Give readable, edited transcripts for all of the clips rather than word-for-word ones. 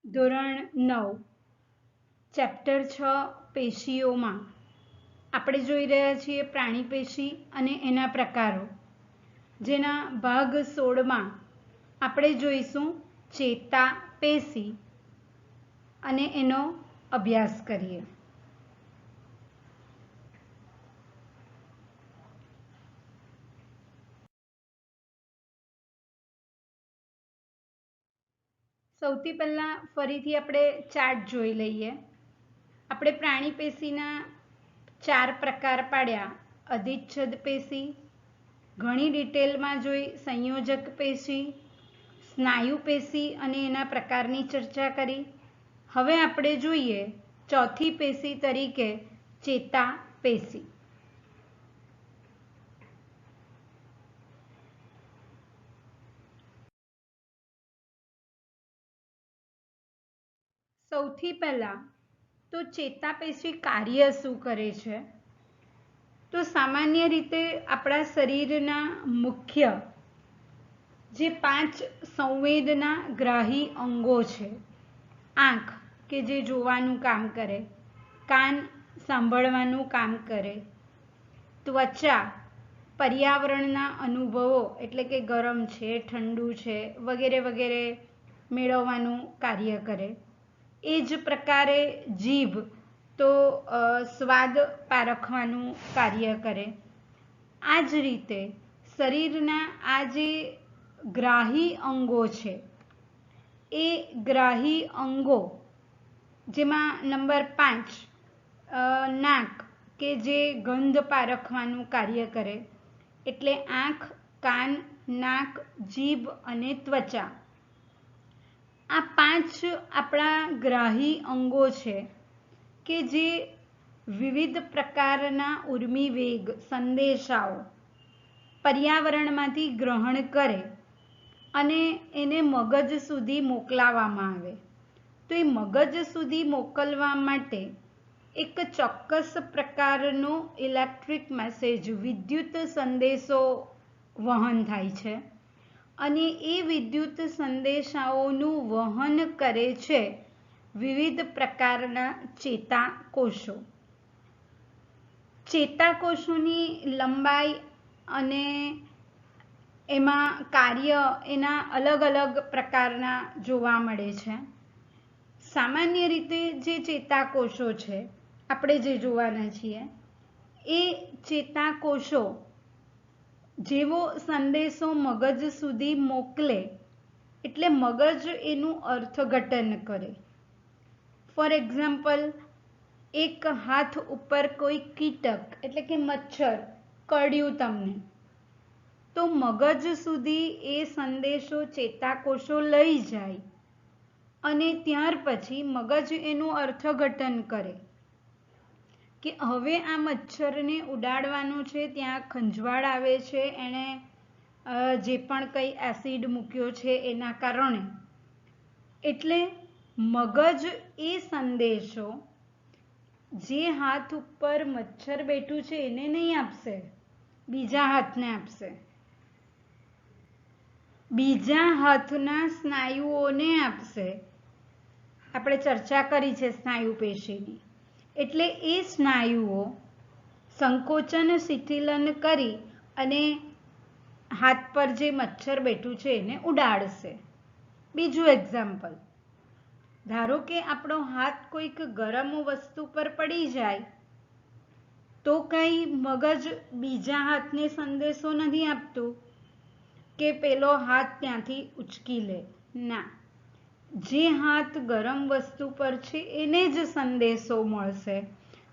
ધોરણ 9 ચેપ્ટર 6 પેશીઓમાં આપણે જોઈ રહ્યા છીએ પ્રાણી પેશી અને એના પ્રકારો, જેના ભાગ 16માં આપણે જોઈશું ચેતા પેશી અને એનો અભ્યાસ કરીએ. સૌથી પહેલાં ફરીથી આપણે ચાર્ટ જોઈ લઈએ. આપણે પ્રાણી પેશીના 4 પ્રકાર પાડ્યા: અધિચ્છદ પેશી, ઘણી ડિટેલમાં જોઈ સંયોજક પેશી, સ્નાયુ પેશી અને એના પ્રકારની ચર્ચા કરી. હવે આપણે જોઈએ ચોથી પેશી તરીકે ચેતા પેશી. સૌથી પહેલા તો ચેતાપેશી કાર્ય શું કરે છે? તો સામાન્ય રીતે આપણા શરીરના મુખ્ય જે 5 સંવેદના ગ્રાહી અંગો છે: આંખ કે જે જોવાનું કામ કરે, કાન સાંભળવાનું કામ કરે, ત્વચા પર્યાવરણના અનુભવો એટલે કે ગરમ છે, ઠંડુ છે વગેરે વગેરે મેળવવાનું કાર્ય કરે. એ જ પ્રકારે જીભ તો સ્વાદ પારખવાનું કાર્ય કરે. આ જ રીતે શરીરના આ જે ગ્રાહી અંગો છે એ ગ્રાહી અંગો, જેમાં નંબર 5 નાક કે જે ગંધ પારખવાનું કાર્ય કરે, એટલે આંખ, કાન, નાક, જીભ અને ત્વચા. આ 5 આપણા ગ્રાહી અંગો છે કે જે વિવિધ પ્રકારના ઉર્મી વેગ સંદેશાઓ પર્યાવરણમાંથી ગ્રહણ કરે અને એને મગજ સુધી મોકલાવવામાં આવે. તો એ મગજ સુધી મોકલવા માટે એક ચોક્કસ પ્રકારનો ઇલેક્ટ્રિક મેસેજ, વિદ્યુત સંદેશો વહન થાય છે અને એ વિદ્યુત સંદેશાઓનું વહન કરે છે વિવિધ પ્રકારના ચેતાકોષો. ચેતાકોષોની લંબાઈ અને એમાં કાર્ય એના અલગ અલગ પ્રકારના જોવા મળે છે. સામાન્ય રીતે જે ચેતાકોષો છે આપણે જે જોવાના છીએ, એ ચેતાકોષો જેવો સંદેશો મગજ સુધી મોકલે એટલે મગજ એનું અર્થઘટન કરે. ફોર એક્ઝામ્પલ, એક હાથ ઉપર કોઈ કીટક એટલે કે મચ્છર કરડ્યું તમને, તો મગજ સુધી એ સંદેશો ચેતાકોષો લઈ જાય અને ત્યાર પછી મગજ એનું અર્થઘટન કરે કે હવે આ મચ્છરને ઉડાડવાનું છે, ત્યાં ખંજવાળ આવે છે, એણે જે પણ કંઈ એસિડ મૂક્યો છે એના કારણે. એટલે મગજ એ સંદેશો જે હાથ ઉપર મચ્છર બેઠું છે એને નહીં આપશે, બીજા હાથને આપશે, બીજા હાથના સ્નાયુઓને આપશે. આપણે ચર્ચા કરી છે સ્નાયુ પેશીની. એટલે એ સ્નાયુઓ સંકોચન શિથિલન કરી અને હાથ પર જે મચ્છર બેઠું છે એને ઉડાડશે. બીજું એક્ઝામ્પલ, ધારો કે આપણો હાથ કોઈક ગરમ વસ્તુ પર પડી જાય તો કંઈ મગજ બીજા હાથને સંદેશો નથી આપતું કે પેલો હાથ ત્યાંથી ઉચકી લે. ના, જે હાથ ગરમ વસ્તુ પર છે એને જ સંદેશો મળશે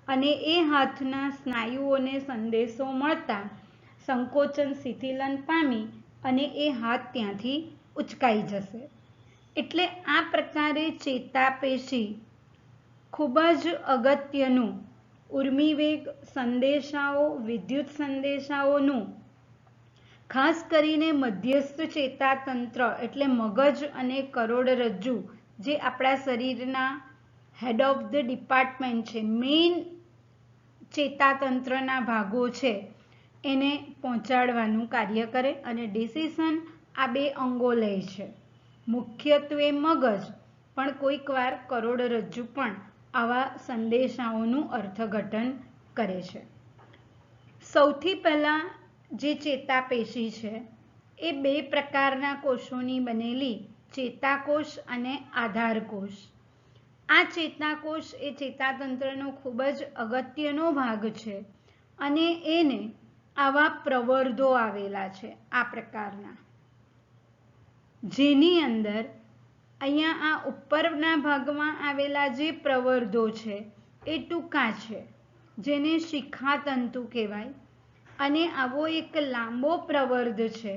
અને એ હાથના સ્નાયુઓને સંદેશો મળતા સંકોચન શિથિલન પામી અને એ હાથ ત્યાંથી ઉચકાઈ જશે. એટલે આ પ્રકારે ચેતાપેશી ખૂબ જ અગત્યનું ઉર્મિવેગ સંદેશાઓ, વિદ્યુત સંદેશાઓનું, ખાસ કરીને મધ્યસ્થ ચેતાતંત્ર એટલે મગજ અને કરોડરજ્જુ, જે આપણા શરીરના હેડ ઓફ ધ ડિપાર્ટમેન્ટ છે, મેઇન ચેતાતંત્રના ભાગો છે, એને પહોંચાડવાનું કાર્ય કરે અને ડિસિઝન આ 2 અંગો લે છે. મુખ્યત્વે મગજ, પણ કોઈકવાર કરોડરજ્જુ પણ આવા સંદેશાઓનું અર્થઘટન કરે છે. સૌથી પહેલા જે ચેતાપેશી છે એ 2 પ્રકારના કોષોની બનેલી ચેતાકોષ અને આધારકોષ. આ ચેતાકોષ એ ચેતાતંત્રનો ખૂબ જ અગત્યનો ભાગ છે અને એને આવા પ્રવર્ધો આવેલા છે આ પ્રકારના, જેની અંદર અહીંયા આ ઉપરના ભાગમાં આવેલા જે પ્રવર્ધો છે એ ટૂંકા છે, જેને શિખાતંતુ કહેવાય, અને આવો એક લાંબો પ્રવર્ધ છે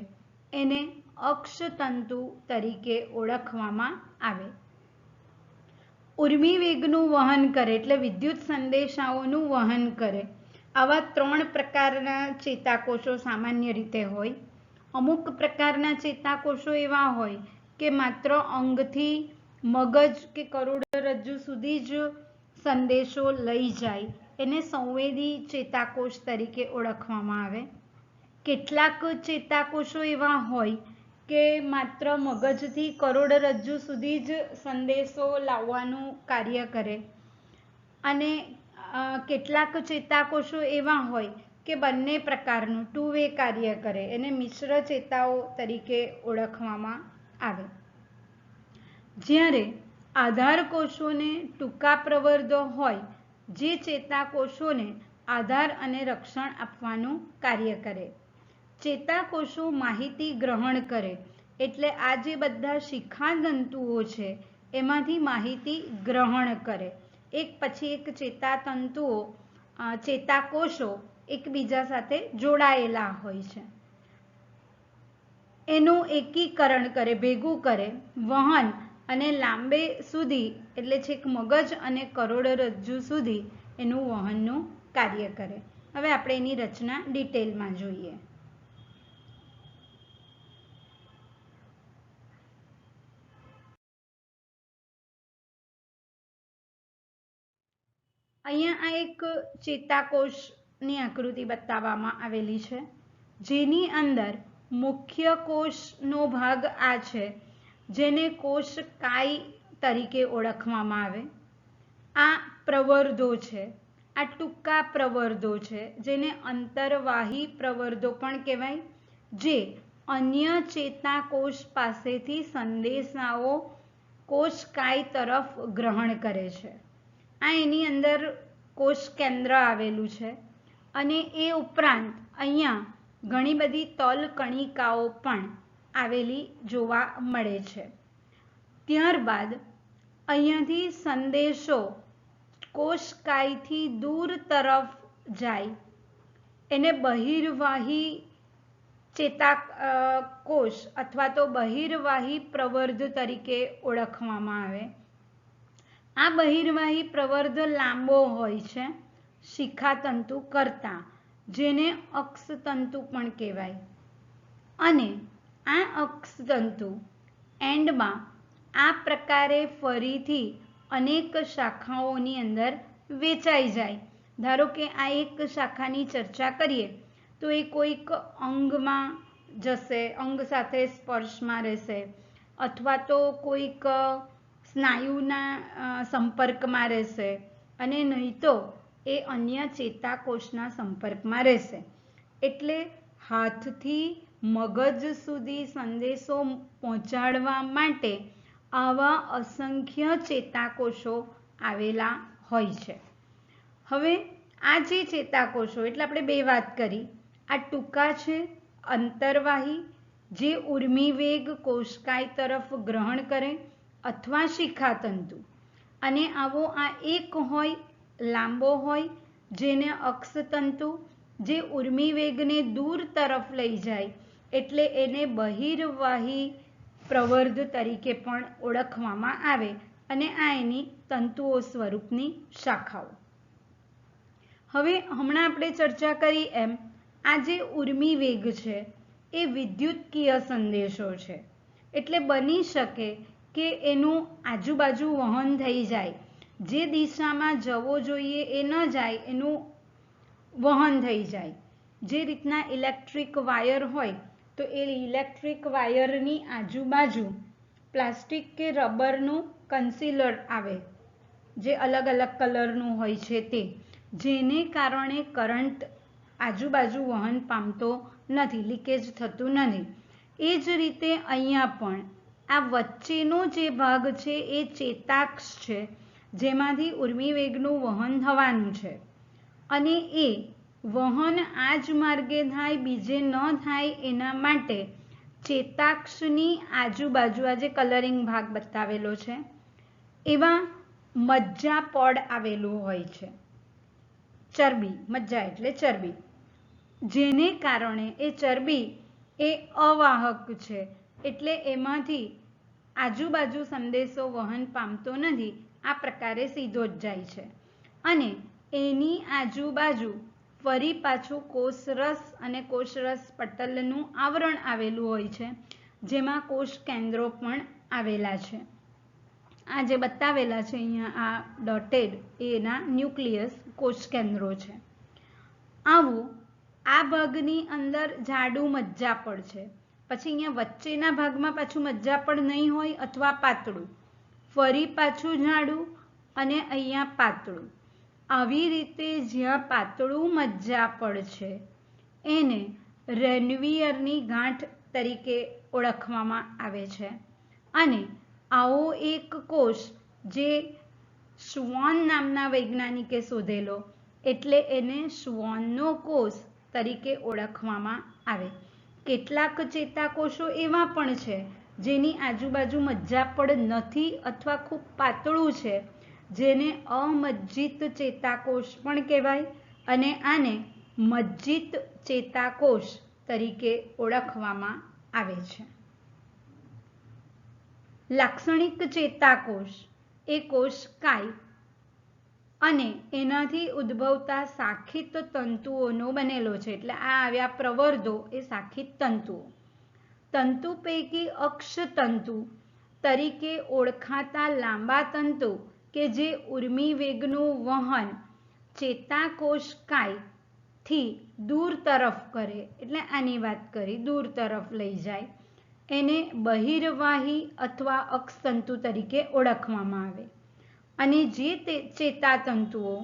એને અક્ષતંતુ તરીકે ઓળખવામાં આવે. ઉર્મી વેગનું વહન કરે એટલે વિદ્યુત સંદેશાઓનું વહન કરે આવા 3 પ્રકારના ચેતાકોષો સામાન્ય રીતે હોય. અમુક પ્રકારના ચેતાકોષો એવા હોય કે માત્ર અંગથી મગજ કે કરોડરજ્જુ સુધી જ સંદેશો લઈ જાય, એને સંવેદી ચેતાકોષ તરીકે ઓળખવામાં આવે. કેટલાક ચેતાકોષો એવા હોય કે માત્ર મગજથી કરોડરજ્જુ સુધી જ સંદેશો લાવવાનું કાર્ય કરે, અને કેટલાક ચેતાકોષો એવા હોય કે બંને પ્રકારનું 2 વે કાર્ય કરે, એને મિશ્ર ચેતાઓ તરીકે ઓળખવામાં આવે. જ્યારે આધારકોષોને ટૂંકા પ્રવર્ધો હોય જે ચેતાકોષોને આધાર અને રક્ષણ આપવાનું કાર્ય કરે. ચેતાકોષો માહિતી ગ્રહણ કરે એટલે આ જે બધા શિખાતંતુઓ છે એમાંથી માહિતી ગ્રહણ કરે. એક પછી એક ચેતાકોષો એકબીજા સાથે જોડાયેલા હોય છે, એનું એકીકરણ કરે, ભેગું કરે, વહન અને લાંબે સુધી એટલે છેક મગજ અને કરોડરજ્જુ સુધી એનું વહનનું કાર્ય કરે. હવે આપણે એની રચના ડિટેલમાં જોઈએ. અહીંયા આ એક ચેતાકોષની આકૃતિ બતાવવામાં આવેલી છે, જેની અંદર મુખ્ય કોષનો ભાગ આ છે, જેને કોષકાય તરીકે ઓળખવામાં આવે. આ પ્રવર્ધો છે, આ ટૂંકા પ્રવર્ધો છે, જેને અંતરવાહી પ્રવર્ધો પણ કહેવાય, જે અન્ય ચેતાકોષ પાસેથી સંદેશાઓ કોષકાય તરફ ગ્રહણ કરે છે. આ એની અંદર કોષ કેન્દ્ર આવેલું છે, અને એ ઉપરાંત અહીંયા ઘણી બધી તલકણિકાઓ પણ આવેલી જોવા મળે છે. ત્યારબાદ અહીંયાથી સંદેશો કોષકાયથી દૂર તરફ જાય એને બહિર્વાહી ચેતાકોષ અથવા તો બહિર્વાહી પ્રવર્ધ તરીકે ઓળખવામાં આવે. આ બહિર્વાહી પ્રવર્ધ લાંબો હોય છે શિખાતંતુ કરતાં, જેને અક્ષતંતુ પણ કહેવાય, અને આ અક્ષતંતુ એન્ડમાં આ પ્રકારે ફરીથી અનેક શાખાઓની અંદર વેચાઈ જાય. ધારો કે આ એક શાખાની ચર્ચા કરીએ તો એ કોઈક અંગમાં જશે, અંગ સાથે સ્પર્શમાં રહેશે, અથવા તો કોઈક સ્નાયુના સંપર્કમાં રહેશે, અને નહીં તો એ અન્ય ચેતાકોષના સંપર્કમાં રહેશે. એટલે હાથથી મગજ સુધી સંદેશો પહોંચાડવા માટે આવા અસંખ્ય ચેતાકોષો આવેલા હોય છે. હવે આ જે ચેતાકોષો, એટલે આપણે 2 વાત કરી, આ ટૂંકા છે અંતરવાહી, જે ઉર્મી વેગ કોષકાય તરફ ગ્રહણ કરે, અથવા શિખાતંતુ, અને આવો આ એક હોય લાંબો હોય જેને અક્ષતંતુ, જે ઉર્મી વેગને દૂર તરફ લઈ જાય એટલે એને બહિર્વાહી પ્રવર્ધ તરીકે પણ ઓળખવામાં આવે, અને આ એની તંતુઓ સ્વરૂપની શાખાઓ. હવે હમણાં આપણે ચર્ચા કરી એમ આ જે ઉર્મી વેગ છે એ વિદ્યુતકીય સંદેશો છે, એટલે બની શકે કે એનું આજુબાજુ વહન થઈ જાય, જે દિશામાં જવો જોઈએ એ ન જાય, એનું વહન થઈ જાય. જે રીતના ઇલેક્ટ્રિક વાયર હોય તો એ ઇલેક્ટ્રિક વાયરની આજુબાજુ પ્લાસ્ટિક કે રબરનું કન્સીલર આવે જે અલગ અલગ કલરનું હોય છે તે, જેને કારણે કરંટ આજુબાજુ વહન પામતો નથી, લીકેજ થતું નથી. એ જ રીતે અહીંયા પણ આ વચ્ચેનો જે ભાગ છે એ ચેતાક્ષ છે, જેમાંથી ઉર્મિવેગનું વહન થવાનું છે, અને એ વહન આ જ માર્ગે થાય, બીજે ન થાય એના માટે ચેતાક્ષની આજુબાજુ આ જે કલરિંગ ભાગ બતાવેલો છે એવા મજ્જા પડ આવેલું હોય છે. ચરબી, મજ્જા એટલે ચરબી, જેને કારણે એ ચરબી એ અવાહક છે, એટલે એમાંથી આજુબાજુ સંદેશો વહન પામતો નથી, આ પ્રકારે સીધો જ જાય છે. અને એની આજુબાજુ ફરી પાછું કોષરસ અને કોષરસ પટલનું આવરણ આવેલું હોય છે, જેમાં કોષ કેન્દ્રો પણ આવેલા છે. આ જે બતાવેલા છે અહીંયા આ ડોટેડ એના ન્યુક્લિયસ કોષ કેન્દ્રો છે. આવું આ ભાગની અંદર જાડું મજ્જાપડ છે, પછી અહીંયા વચ્ચેના ભાગમાં પાછું મજ્જાપડ નહીં હોય અથવા પાતળું, ફરી પાછું જાડું અને અહીંયા પાતળું. આવી રીતે જ્યાં પાતળું મજ્જાપડ છે એને રેનવીયરની ગાંઠ તરીકે ઓળખવામાં આવે છે. અને આવો એક કોષ જે શ્વોન નામના વૈજ્ઞાનિકે શોધેલો, એટલે એને શ્વોનનો કોષ તરીકે ઓળખવામાં આવે. કેટલાક ચેતાકોષો એવા પણ છે જેની આજુબાજુ મજ્જાપડ નથી અથવા ખૂબ પાતળું છે, જેને અમજ્જિત ચેતાકોષ પણ કહેવાય, અને આને મજ્જિત ચેતાકોષ તરીકે ઓળખવામાં આવે છે. લાક્ષણિક ચેતાકોષ એ કોષકાય અને એનાથી ઉદ્ભવતા શાખિત તંતુઓનો બનેલો છે, એટલે આ આવ્યા પ્રવર્ધો એ શાખિત તંતુઓ. તંતુ પૈકી અક્ષતંતુ તરીકે ઓળખાતા લાંબા તંતુ કે જે ઉર્મિવેગનું વહન ચેતાકોષકાયથી દૂર તરફ કરે, એટલે આની વાત કરી, દૂર તરફ લઈ જાય, એને બહિર્વાહી અથવા અક્ષતંતુ તરીકે ઓળખવામાં આવે. અને જે ચેતાતંતુઓ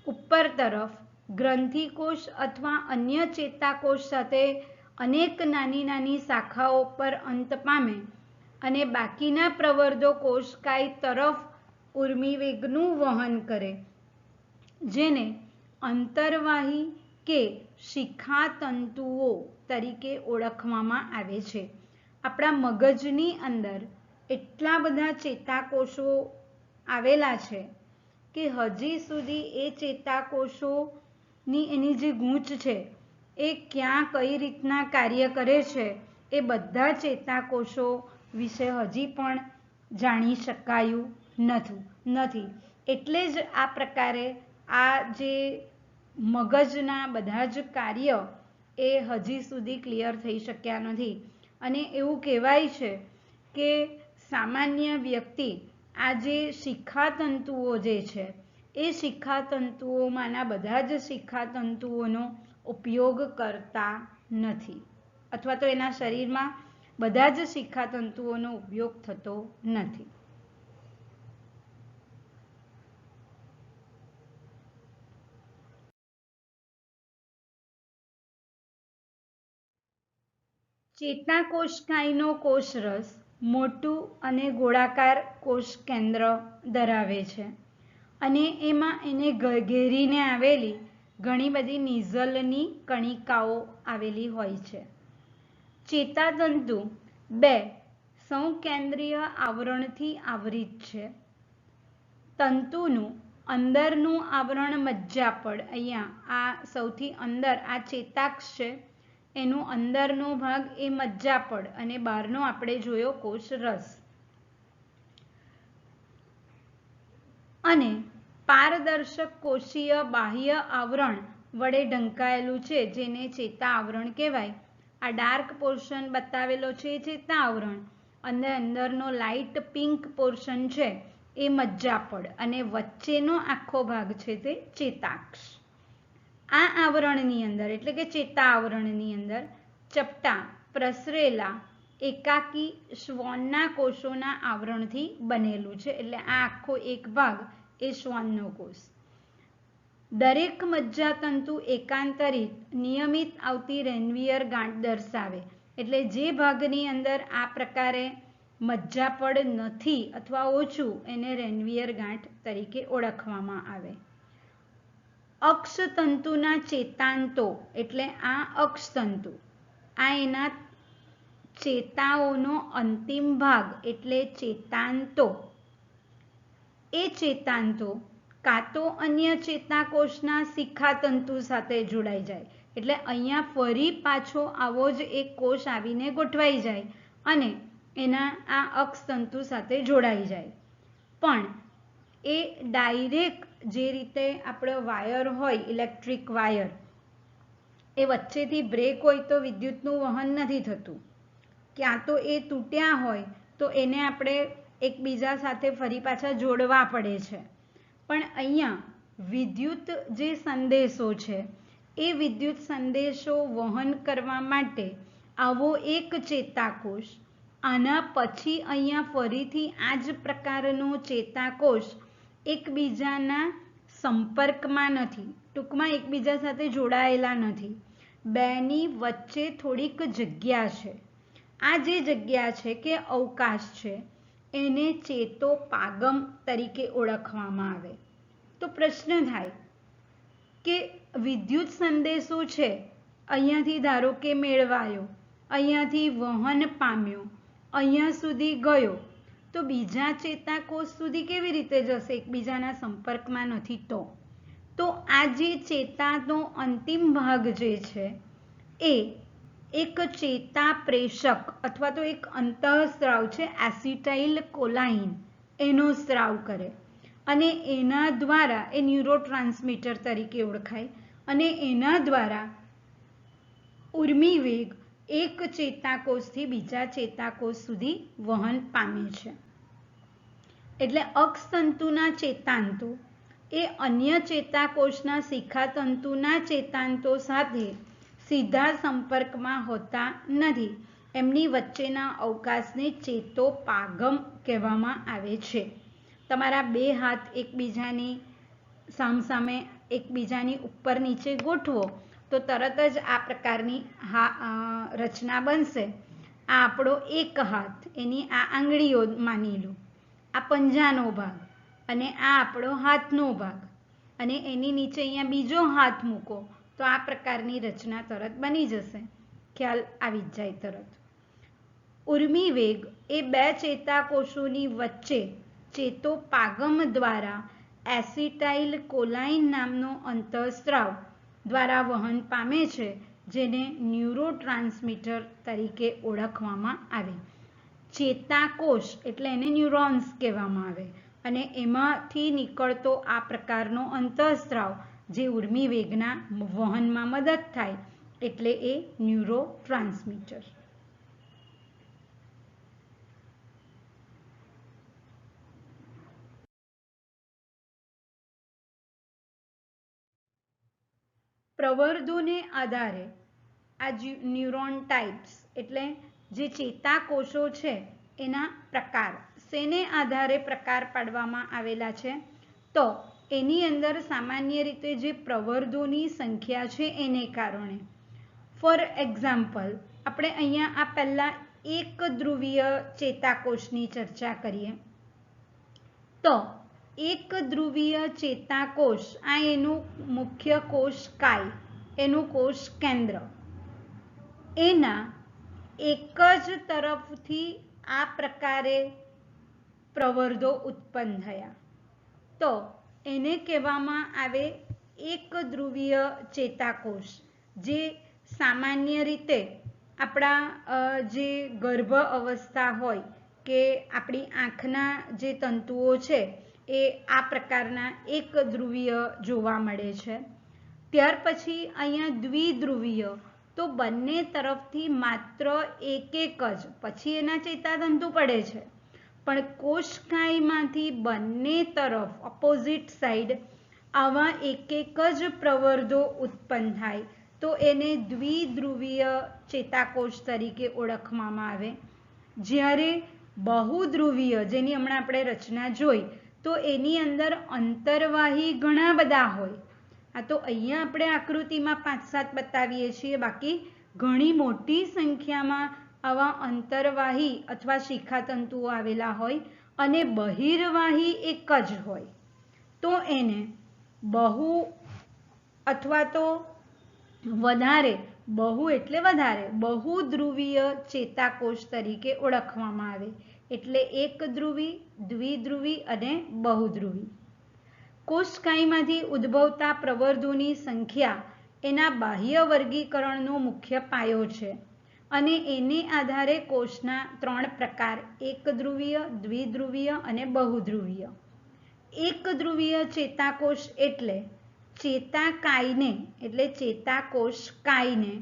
ઉપર તરફ ગ્રંથિકોષ અથવા અન્ય ચેતાકોષ સાથે અનેક નાની નાની શાખાઓ પર અંત પામે અને બાકીના પ્રવર્ધો કોષકાય તરફ ઉર્મિવેગનું વહન કરે, જેને અંતર્વાહી કે શિખાતંતુઓ તરીકે ઓળખવામાં આવે છે. આપણા મગજની અંદર એટલા બધા ચેતાકોષો આવેલા છે કે હજી સુધી એ ચેતાકોષોની એની જે ગૂંચ છે એ ક્યાં કઈ રીતના કાર્ય કરે છે એ બધા ચેતાકોષો વિશે હજી પણ જાણી શકાયું નથી. એટલે જ આ પ્રકારે આ જે મગજના બધા જ કાર્ય એ હજી સુધી ક્લિયર થઈ શક્યા નથી. અને એવું કહેવાય છે કે સામાન્ય વ્યક્તિ આ જે શિખાતંતુઓ જે છે એ શિખાતંતુઓમાંના બધા જ શિખાતંતુઓનો ઉપયોગ કરતા નથી, અથવા તો એના શરીરમાં બધા જ શિખાતંતુઓનો ઉપયોગ થતો નથી. ચેતાકોષકાયનો કોષરસ મોટું અને ગોળાકાર કોષ કેન્દ્ર ધરાવે છે, અને એમાં એને ઘેરીને આવેલી ઘણી બધી નિઝલની કણિકાઓ આવેલી હોય છે. ચેતાતંતુ બે સંકેન્દ્રીય આવરણથી આવરિત છે. તંતુનું અંદરનું આવરણ મજ્જાપડ, અહીંયા આ સૌથી અંદર આ ચેતાક્ષ છે, એનો અંદરનો ભાગ એ મજ્જાપડ અને બહારનો આપણે જોયો કોષરસ. અને પારદર્શક કોષીય બાહ્ય આવરણ વડે ઢંકાયેલું છે, જેને ચેતા આવરણ કહેવાય. આ ડાર્ક પોર્શન બતાવેલો છે એ ચેતા આવરણ, અને અંદરનો લાઇટ પિંક પોર્શન છે એ મજ્જાપડ, અને વચ્ચેનો આખો ભાગ છે તે ચેતાક્ષ. આ આવરણની અંદર એટલે કે ચેતા આવરણની અંદર ચપટા પ્રસરેલા એકાકી શ્વાનના કોષોના આવરણથી બનેલું છે, એટલે આ આખો એક ભાગ એ શ્વાનનો કોષ. દરેક મજ્જાતંતુ એકાંતરિત નિયમિત આવતી રેનવીયર ગાંઠ દર્શાવે, એટલે જે ભાગની અંદર આ પ્રકારે મજ્જાપડ નથી અથવા ઓછું એને રેનવીયર ગાંઠ તરીકે ઓળખવામાં આવે. અક્ષતંતુના ચેતાંતો એટલે આ અક્ષતંતુ, આ એના ચેતાઓનો અંતિમ ભાગ એટલે ચેતાંતો. એ ચેતાંતો કાં તો અન્ય ચેતાકોષના શિખાતંતુ સાથે જોડાઈ જાય, એટલે અહીંયા ફરી પાછો આવો જ એક કોષ આવીને ગોઠવાઈ જાય અને એના આ અક્ષતંતુ સાથે જોડાઈ જાય. પણ એ ડાયરેક્ટ જે રીતે આપણો વાયર હોય, ઇલેક્ટ્રિક વાયર, એ વચ્ચેથી બ્રેક હોય તો વિદ્યુતનું વહન નથી થતું, ક્યાં તો એ તૂટ્યા હોય તો એને આપણે એકબીજા સાથે ફરી પાછા જોડવા પડે છે. પણ અહીંયા વિદ્યુત જે સંદેશો છે એ વિદ્યુત સંદેશો વહન કરવા માટે આવો એક ચેતાકોષ, આના પછી અહીંયા ફરીથી આ જ પ્રકારનો ચેતાકોષ એકબીજાના સંપર્કમાં નથી, ટૂંકમાં એકબીજા સાથે જોડાયેલા નથી, બેની વચ્ચે થોડીક જગ્યા છે. આ જે જગ્યા છે કે અવકાશ છે એને ચેતોપાગમ તરીકે ઓળખવામાં આવે. તો પ્રશ્ન થાય કે વિદ્યુત સંદેશો છે અહીંયાથી ધારો કે મેળવાયો, અહીંયાથી વહન પામ્યો, અહીંયા સુધી ગયો, તો બીજા ચેતાકોષ સુધી કેવી રીતે જશે? એકબીજાના સંપર્કમાં નથી તો આ જે ચેતાનો અંતિમ ભાગ જે છે એ એક ચેતા પ્રેષક અથવા તો એક અંતઃસ્રાવ છે, એસિટાઇલ કોલાઇન, એનો સ્રાવ કરે અને એના દ્વારા એ ન્યુરોટ્રાન્સમીટર તરીકે ઓળખાય અને એના દ્વારા ઉર્મિવેગ એક ચેતાકોષથી બીજા ચેતાકોષ સુધી વહન પામે છે. એટલે અક્ષતંતુના ચેતાંતો એ અન્ય ચેતાકોષના શિખાતંતુના ચેતાંતો સાથે સીધા સંપર્કમાં હોતા નથી, એમની વચ્ચેના અવકાશને ચેતોપાગમ કહેવામાં આવે છે. તમારા બે હાથ એકબીજાની સામસામે એકબીજાની ઉપર નીચે ગોઠવો તો તરત જ આ પ્રકારની રચના બનશે. આ આપણો એક હાથ, એની આ આંગળીઓ માની લો, આ પંજાનો ભાગ અને આ આપણો હાથનો ભાગ, અને એની નીચે અહીંયા બીજો હાથ મૂકો તો આ પ્રકારની રચના તરત બની જશે, ખ્યાલ આવી જ જાય તરત. ઉર્મિવેગ એ બે ચેતાકોષોની વચ્ચે ચેતોપાગમ દ્વારા એસિટાઇલ કોલાઇન નામનો અંતઃસ્રાવ દ્વારા વહન પામે છે, જેને ન્યુરોટ્રાન્સમીટર તરીકે ઓળખવામાં આવે. ચેતાકોષ એટલે એને ન્યુરોન્સ કહેવામાં આવે અને એમાંથી નીકળતો આ પ્રકારનો અંતઃસ્રાવ જે ઉર્મિવેગના વહનમાં મદદ થાય એટલે એ ન્યુરોટ્રાન્સમીટર. પ્રવર્ધોને આધારે આ ન્યુરોન ટાઇપ્સ એટલે જે ચેતાકોષો છે એના પ્રકાર, શેને આધારે પ્રકાર પાડવામાં આવેલા છે? તો એની અંદર સામાન્ય રીતે જે પ્રવર્ધોની સંખ્યા છે એને કારણે. ફોર એક્ઝામ્પલ, આપણે અહીંયા આ પહેલા એક ધ્રુવીય ચેતાકોષની ચર્ચા કરીએ તો એક ધ્રુવીય ચેતાકોષ, આ એનું મુખ્ય કોષ કાય, એનું કોષ કેન્દ્ર, એના એક જ તરફથી આ પ્રકારે પ્રવર્ધો ઉત્પન્ન થયા તો એને કહેવામાં આવે એક ધ્રુવીય ચેતાકોષ, જે સામાન્ય રીતે આપણા જે ગર્ભ અવસ્થા હોય કે આપણી આંખના જે તંતુઓ છે એ આ પ્રકારના એક ધ્રુવીય જોવા મળે છે. ત્યાર પછી અહીંયા દ્વિધ્રુવીય, તો બંને તરફથી માત્ર એક જ, પછી એના ચેતાતંતુ પડે છે, પણ કોષકાયમાંથી બંને તરફ ઓપોઝિટ સાઈડ આવા એક જ પ્રવર્ધો ઉત્પન્ન થાય તો એને દ્વિધ્રુવીય ચેતાકોષ તરીકે ઓળખવામાં આવે. જ્યારે બહુધ્રુવીય જેની હમણાં આપણે રચના જોઈ તો એની અંદર અંતર્વાહી ઘણા બધા હોય. આ તો અહીંયા આપણે આકૃતિમાં 5-7 બતાવીએ છીએ, બાકી ઘણી મોટી સંખ્યામાં આવા અંતર્વાહી અથવા શિખાતંતુઓ આવેલા હોય અને બહિર્વાહી એક જ હોય તો એને બહુ અથવા તો વધારે, બહુ એટલે વધારે, બહુધ્રુવીય ચેતાકોષ તરીકે ઓળખવામાં આવે. એટલે એક ધ્રુવી, દ્વિધ્રુવી અને બહુધ્રુવી. કોષકાયમાંથી ઉદ્ભવતા પ્રવર્ધોની સંખ્યા એના બાહ્ય વર્ગીકરણનો મુખ્ય પાયો છે અને એને આધારે કોષના 3 પ્રકાર, એક ધ્રુવીય, દ્વિધ્રુવીય અને બહુધ્રુવીય. એક ધ્રુવીય ચેતાકોષ એટલે ચેતાકાયને એટલે ચેતાકોષ કાયને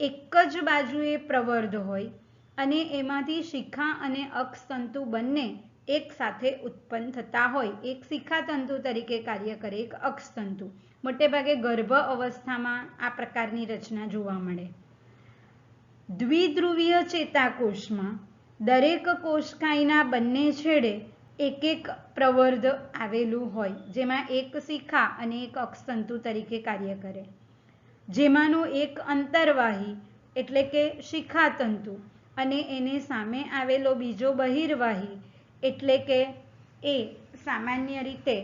એક જ બાજુએ પ્રવર્ધ હોય અને એમાંથી શિખા અને અક્ષતંતુ બંને એક સાથે ઉત્પન્ન થતા હોય. એક શિખાતંતુ તરીકે કાર્ય કરે, એક અક્ષતંતુ. મોટે ભાગે ગર્ભ અવસ્થામાં આ પ્રકારની રચના જોવા મળે. દ્વિધ્રુવીય ચેતાકોષમાં દરેક કોષકાયના બંને છેડે એક એક પ્રવર્ધ આવેલું હોય જેમાં એક શિખા અને એક અક્ષતંતુ તરીકે કાર્ય કરે, જેમાંનું એક અંતર્વાહી એટલે કે શિખાતંતુ અને એને સામે આવેલો બીજો બહિર્વાહી એટલે કે એ સામાન્ય રીતે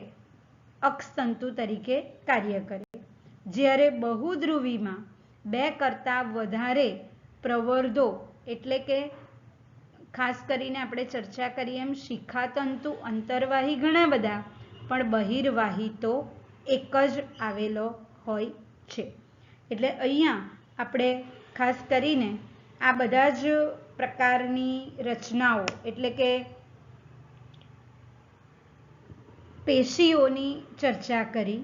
અક્ષતંતુ તરીકે કાર્ય કરે. જ્યારે બહુધ્રુવીમાં 2 કરતાં વધારે પ્રવર્ધો એટલે કે ખાસ કરીને આપણે ચર્ચા કરીએ એમ શિખાતંતુ અંતર્વાહી ઘણા બધા પણ બહિર્વાહી તો એક જ આવેલો હોય છે. એટલે અહીંયા આપણે ખાસ કરીને આ બધા જ પ્રકારની રચનાઓ એટલે કે પેશીઓની ચર્ચા કરી.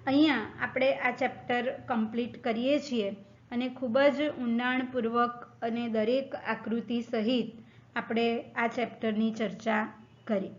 અહીંયા આપણે આ ચેપ્ટર કમ્પ્લીટ કરીએ છીએ અને ખૂબ જ ઊંડાણપૂર્વક અને દરેક આકૃતિ સહિત આપણે આ ચેપ્ટરની ચર્ચા કરી.